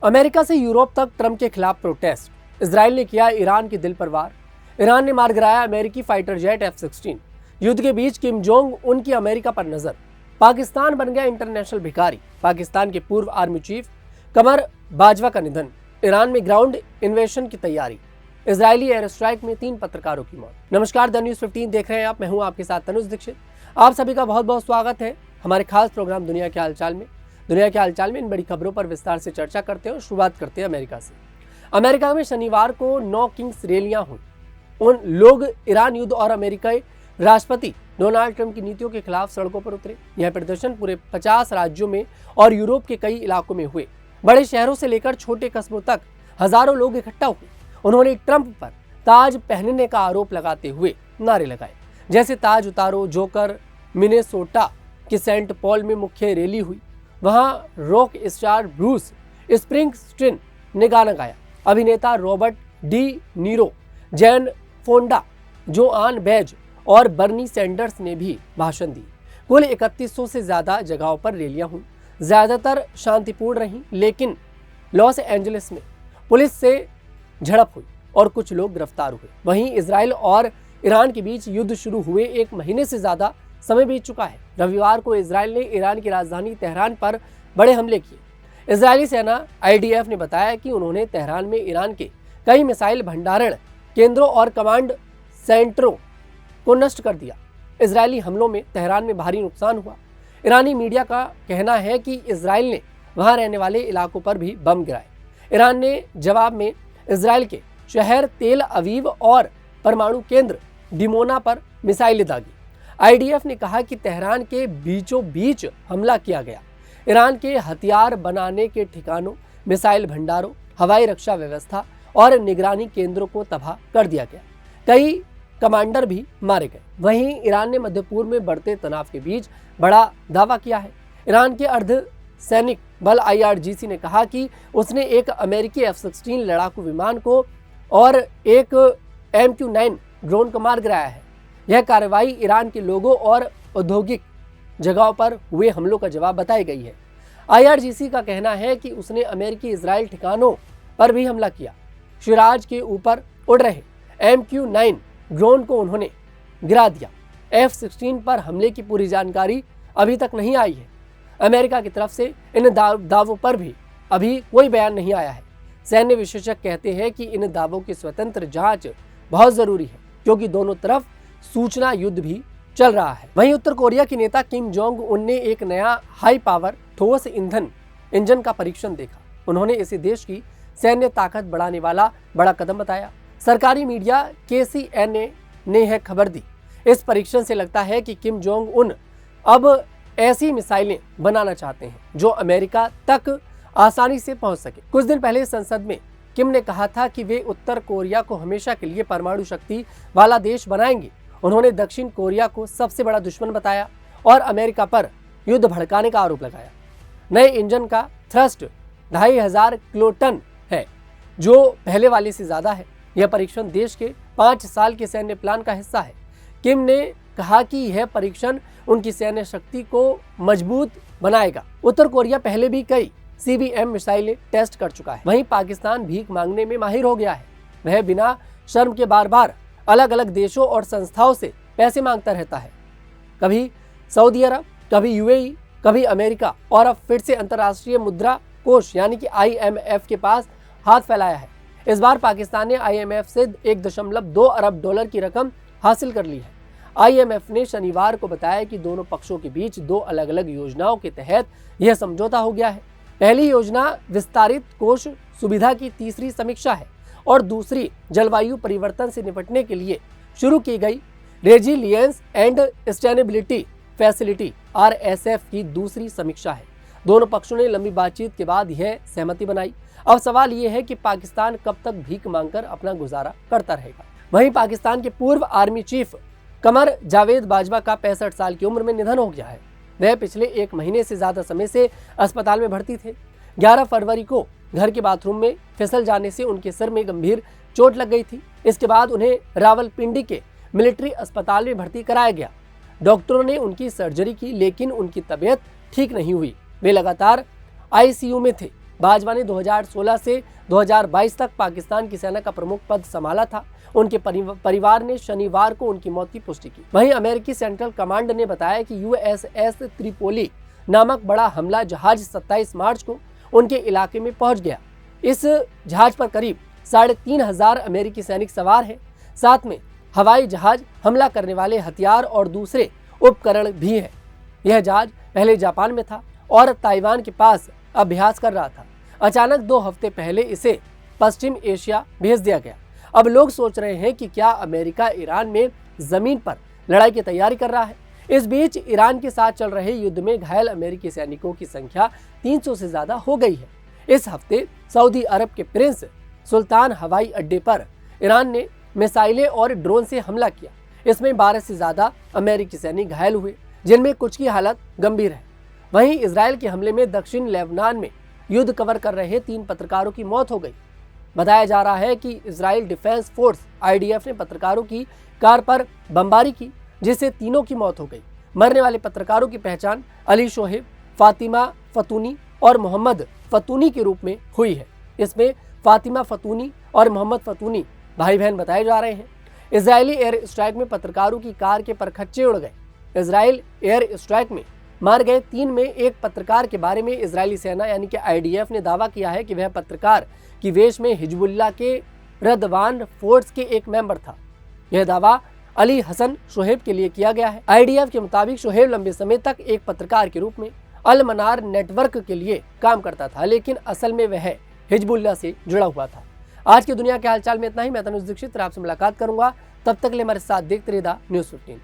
America से Europe तक Trump के खिलाफ प्रोटेस्ट। इजराइल ने किया ईरान के दिल पर वार। ईरान ने मार गिराया अमेरिकी फाइटर जेट F-16। युद्ध के बीच किम जोंग उन की अमेरिका पर नजर। पाकिस्तान बन गया इंटरनेशनल भिखारी। पाकिस्तान के पूर्व आर्मी चीफ कमर बाजवा का निधन। ईरान में ग्राउंड इन्वेशन की तैयारी। इजरायली एयर स्ट्राइक में 3 पत्रकारों की मौत। नमस्कार, द न्यूज़ 15 देख रहे हैं आप। मैं हूं आपके साथ तनुज दीक्षित। आप सभी का बहुत बहुत स्वागत है हमारे खास प्रोग्राम दुनिया के हालचाल में। दुनिया के हालचाल में इन बड़ी खबरों पर विस्तार से चर्चा करते हैं और शुरुआत करते हैं अमेरिका से। अमेरिका में शनिवार को 9 किंग्स रैलियां हुई। उन लोग ईरान युद्ध और अमेरिकी राष्ट्रपति डोनाल्ड ट्रंप की नीतियों के खिलाफ सड़कों पर उतरे। यह प्रदर्शन पूरे 50 राज्यों में और यूरोप के कई इलाकों में हुए। बड़े शहरों से लेकर छोटे कस्बों तक हजारों लोग इकट्ठा हुए। उन्होंने ट्रंप पर ताज पहनने का आरोप लगाते हुए नारे लगाए, जैसे ताज उतारो जोकर। मिनेसोटा के सेंट पॉल में मुख्य रैली हुई। वहां रॉक स्टार ब्रूस स्प्रिंगस्टीन ने गाना गाया। अभिनेता Robert De Niro, Jane Fonda, Joan Baez और बर्नी सैंडर्स ने भी भाषण दी। कुल 3100 से ज्यादा जगहों पर रैलियां हुई। ज्यादातर शांतिपूर्ण रहीं, लेकिन लॉस एंजलिस में पुलिस से झड़प हुई और कुछ लोग गिरफ्तार हुए। वहीं इजराइल और ईरान के बीच युद्ध शुरू हुए 1 महीने से ज्यादा समय बीत चुका है। रविवार को इजराइल ने ईरान की राजधानी तेहरान पर बड़े हमले किए। इजरायली सेना IDF ने बताया कि उन्होंने तेहरान में ईरान के कई मिसाइल भंडारण केंद्रों और कमांड सेंटरों को नष्ट कर दिया। इजरायली हमलों में तेहरान में भारी नुकसान हुआ। ईरानी मीडिया का कहना है कि इजराइल ने वहां रहने वाले इलाकों पर भी बम गिराए। ईरान ने जवाब में इजराइल के शहर तेल अवीव और परमाणु केंद्र डिमोना पर मिसाइलें दागी। IDF ने कहा कि तेहरान के बीचों बीच हमला किया गया। ईरान के हथियार बनाने के ठिकानों, मिसाइल भंडारों, हवाई रक्षा व्यवस्था और निगरानी केंद्रों को तबाह कर दिया गया। कई कमांडर भी मारे गए। वहीं ईरान ने मध्य पूर्व में बढ़ते तनाव के बीच बड़ा दावा किया है। ईरान के अर्ध सैनिक बल IRGC ने कहा कि उसने एक अमेरिकी F-16 लड़ाकू विमान को और एक MQ-9 ड्रोन को मार गिराया है। यह कार्रवाई ईरान के लोगों और औद्योगिक जगहों पर हुए हमलों का जवाब बताई गई है। IRGC का कहना है कि उसने अमेरिकी इजराइल ठिकानों पर भी हमला किया। शिराज के ऊपर उड़ रहे MQ-9 ड्रोन को उन्होंने गिरा दिया। F-16 पर हमले की पूरी जानकारी अभी तक नहीं आई है। अमेरिका की तरफ से इन दावों पर भी अभी कोई बयान नहीं आया है। सैन्य विशेषज्ञ कहते हैं कि इन दावों की स्वतंत्र जांच बहुत जरूरी है, क्योंकि दोनों तरफ सूचना युद्ध भी चल रहा है। वहीं उत्तर कोरिया के नेता किम जोंग उन ने एक नया हाई पावर ठोस ईंधन इंजन का परीक्षण देखा। उन्होंने इसे देश की सैन्य ताकत बढ़ाने वाला बड़ा कदम बताया। सरकारी मीडिया KCNA ने यह खबर दी। इस परीक्षण से लगता है कि किम जोंग उन अब ऐसी मिसाइलें बनाना चाहते हैं जो अमेरिका तक आसानी से पहुंच सके। कुछ दिन पहले संसद में किम ने कहा था कि वे उत्तर कोरिया को हमेशा के लिए परमाणु शक्ति वाला देश बनाएंगे। उन्होंने दक्षिण कोरिया को सबसे बड़ा दुश्मन बताया और अमेरिका पर युद्ध भड़काने का आरोप लगाया। नए इंजन का थ्रस्ट 2500 किलोटन है, जो पहले वाले से ज्यादा है। यह परीक्षण देश के 5 साल के सैन्य प्लान का हिस्सा है। किम ने कहा कि यह परीक्षण उनकी सैन्य शक्ति को मजबूत बनाएगा। उत्तर कोरिया पहले भी कई CBM मिसाइलें टेस्ट कर चुका है। वहीं पाकिस्तान भीख मांगने में माहिर हो गया है। वह बिना शर्म के बार बार अलग अलग देशों और संस्थाओं से पैसे मांगता रहता है। कभी सऊदी अरब, कभी UAE, कभी अमेरिका और अब फिर से अंतर्राष्ट्रीय मुद्रा कोष यानी कि IMF के पास हाथ फैलाया है। इस बार पाकिस्तान ने IMF से 1.2 अरब डॉलर की रकम हासिल कर ली है। IMF ने शनिवार को बताया कि दोनों पक्षों के बीच 2 अलग अलग योजनाओं के तहत यह समझौता हो गया है। पहली योजना विस्तारित कोष सुविधा की तीसरी समीक्षा है और दूसरी जलवायु परिवर्तन से निपटने के लिए शुरू की गई resilience and sustainability facility RSF की दूसरी समीक्षा है। दोनों पक्षों ने लंबी बातचीत के बाद यह सहमति बनाई। अब सवाल यह है कि पाकिस्तान कब तक भीख मांगकर अपना गुजारा करता रहेगा। वहीं पाकिस्तान के पूर्व आर्मी चीफ कमर जावेद बाजवा का 65 साल की उम्र में निधन हो गया है। वह पिछले 1 महीने से ज्यादा समय से अस्पताल में भर्ती थे। 11 फरवरी को घर के बाथरूम में फिसल जाने से उनके सिर में गंभीर चोट लग गई थी। इसके बाद उन्हें रावलपिंडी के मिलिट्री अस्पताल में भर्ती कराया गया। डॉक्टरों ने उनकी सर्जरी की, लेकिन उनकी तबीयत ठीक नहीं हुई। वे लगातार ICU में थे। बाजवा ने 2016 से 2022 तक पाकिस्तान की सेना का प्रमुख पद संभाला था। उनके परिवार ने शनिवार को उनकी मौत की पुष्टि की। वहीं अमेरिकी सेंट्रल कमांड ने बताया कि USS त्रिपोली नामक बड़ा हमला जहाज 27 मार्च को उनके इलाके में पहुंच गया। इस जहाज पर करीब 3500 अमेरिकी सैनिक सवार हैं। साथ में हवाई जहाज, हमला करने वाले हथियार और दूसरे उपकरण भी हैं। यह जहाज पहले जापान में था और ताइवान के पास अभ्यास कर रहा था। अचानक 2 हफ्ते पहले इसे पश्चिम एशिया भेज दिया गया। अब लोग सोच रहे हैं कि क्या अमेरिका ईरान में जमीन पर लड़ाई की तैयारी कर रहा है। इस बीच ईरान के साथ चल रहे युद्ध में घायल अमेरिकी सैनिकों की संख्या 300 से ज्यादा हो गई है। इस हफ्ते सऊदी अरब के प्रिंस सुल्तान हवाई अड्डे पर ईरान ने मिसाइलें और ड्रोन से हमला किया। इसमें 12 से ज्यादा अमेरिकी सैनिक घायल हुए, जिनमें कुछ की हालत गंभीर है। वहीं इजराइल के हमले में दक्षिण लेबनान में युद्ध कवर कर रहे 3 पत्रकारों की मौत हो गई। बताया जा रहा है कि इजराइल डिफेंस फोर्स IDF ने पत्रकारों की कार पर बमबारी की, जिससे तीनों की मौत हो गई। मरने वाले पत्रकारों की पहचान अली शोहेब, फातिमा फतूनी और मोहम्मद फतूनी के रूप में हुई है। इसमें फातिमा फतूनी और मोहम्मद फतूनी भाई बहन बताए जा रहे हैं। इजरायली एयर स्ट्राइक में पत्रकारों की कार के परखच्चे उड़ गए। इजराइल एयर स्ट्राइक में मार गए 3 में एक पत्रकार के बारे में इजरायली सेना यानी कि IDF ने दावा किया है कि वह पत्रकार की वेश में हिजबुल्लाह के रदवान फोर्स के एक मेंबर था। यह दावा अली हसन शोहेब के लिए किया गया है। IDF के मुताबिक शोहेब लंबे समय तक एक पत्रकार के रूप में अल मनार नेटवर्क के लिए काम करता था, लेकिन असल में वह हिजबुल्लाह से जुड़ा हुआ था। आज की दुनिया के हालचाल में इतना ही। मैं तनुज दीक्षित आपसे मुलाकात करूंगा। तब तक के लिए हमारे साथ देखते रहिए न्यूज़ 15।